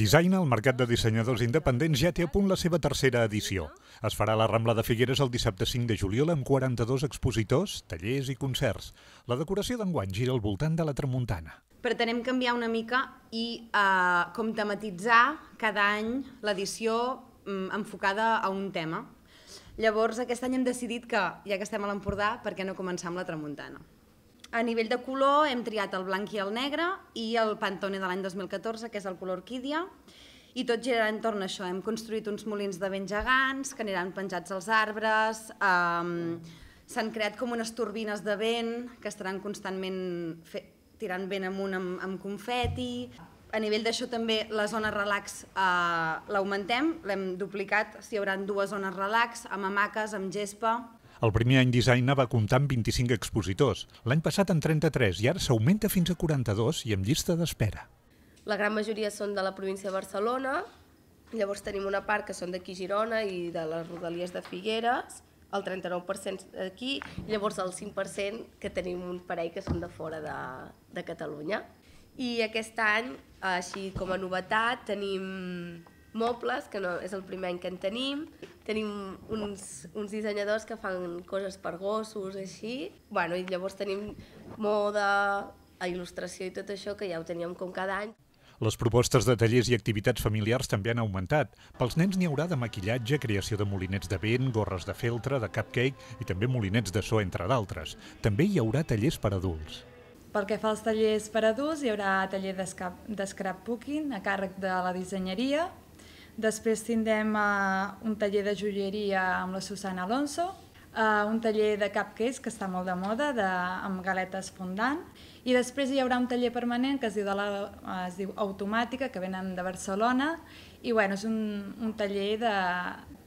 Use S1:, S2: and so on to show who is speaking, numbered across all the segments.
S1: Design, el mercat de dissenyadors independents, ja té a punt la seva tercera edició. Es farà a la Rambla de Figueres el dissabte 5 de juliol amb 42 expositors, tallers i concerts. La decoració d'enguany gira al voltant de la tramuntana.
S2: Pretenem canviar una mica i com tematitzar cada any l'edició enfocada a un tema. Llavors, aquest any hem decidit que, ja que estem a l'Empordà, per què no començar amb la tramuntana? A nivell de color hem triat el blanc i el negre i el Pantone de l'any 2014, que és el color orquídia, i tot girarà entorn a això. Hem construït uns molins de vent gegants que aniran penjats als arbres, s'han creat com unes turbines de vent que estaran constantment tirant vent amunt amb confeti. A nivell d'això també la zona relax l'augmentem, l'hem duplicat, hi haurà dues zones relax, amb hamaques, amb gespa.
S1: El primer any Design va comptar amb 25 expositors, l'any passat en 33 i ara s'augmenta fins a 42 i amb llista d'espera.
S3: La gran majoria són de la província de Barcelona, llavors tenim una part que són d'aquí Girona i de les rodalies de Figueres, el 39% d'aquí, llavors el 5% que tenim un parell que són de fora de Catalunya. I aquest any, així com a novetat, tenim mobles, que no és el primer any que en tenim uns dissenyadors que fan coses per gossos, així. I llavors tenim moda, il·lustració i tot això, que ja ho teníem com cada any.
S1: Les propostes de tallers i activitats familiars també han augmentat. Pels nens n'hi haurà de maquillatge, creació de molinets de vent, gorres de feltre, de cupcake i també molinets de so, entre d'altres. També hi haurà tallers per adults.
S4: Pel que fa als tallers per adults, hi haurà taller de scrapbooking a càrrec de la dissenyeria. Després tindrem un taller de joieria amb la Susana Alonso, un taller de cupcakes, que està molt de moda, amb galetes fondant, i després hi haurà un taller permanent que es diu Automàtica, que venen de Barcelona, i és un taller de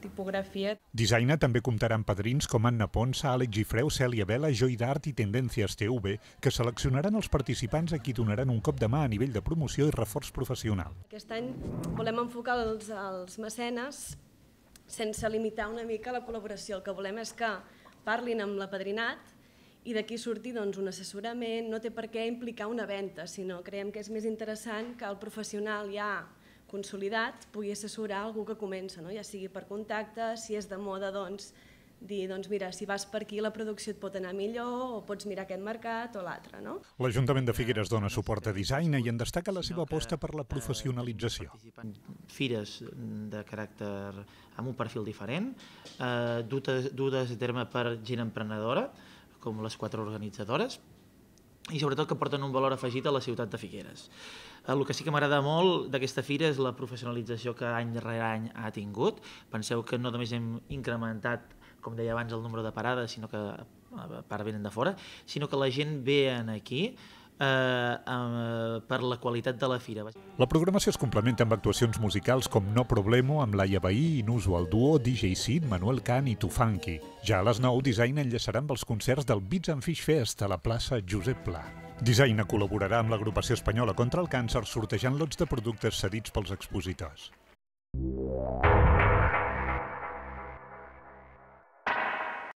S4: tipografia.
S1: Design també comptarà amb padrins com Anna Ponsa, Àlex Gifreu, Cèlia Vela, Joy d'Art i Tendències TV, que seleccionaran els participants a qui donaran un cop de mà a nivell de promoció i reforç professional.
S5: Aquest any volem enfocar els mecenes sense limitar una mica la col·laboració. El que volem és que parlin amb l'apadrinat i d'aquí surti un assessorament. No té per què implicar una venda, sinó creiem que és més interessant que el professional ja consolidat pugui assessorar algú que comença, ja sigui per contacte, si és de moda, dir, mira, si vas per aquí la producció et pot anar millor, o pots mirar aquest mercat o l'altre.
S1: L'Ajuntament de Figueres dona suport a Design i en destaca la seva aposta per la professionalització.
S6: Fires de caràcter amb un perfil diferent, dues a terme per gent emprenedora, com les 4 organitzadores, i sobretot que porten un valor afegit a la ciutat de Figueres. El que sí que m'agrada molt d'aquesta fira és la professionalització que any darrere any ha tingut. Penseu que no només hem incrementat, com deia abans, el número de parades, sinó que a part venen de fora, sinó que la gent ve aquí per la qualitat de la fira.
S1: La programació es complementa amb actuacions musicals com No Problemo, amb Laia Bahí, Inusual Duo, DJ Sid, Manuel Can i Tufanqui. Ja a les 9, Design enllaçarà amb els concerts del Beats and Fish Fest a la plaça Josep Pla. Design col·laborarà amb l'Agrupació Espanyola contra el Càncer sortejant lots de productes cedits pels expositors.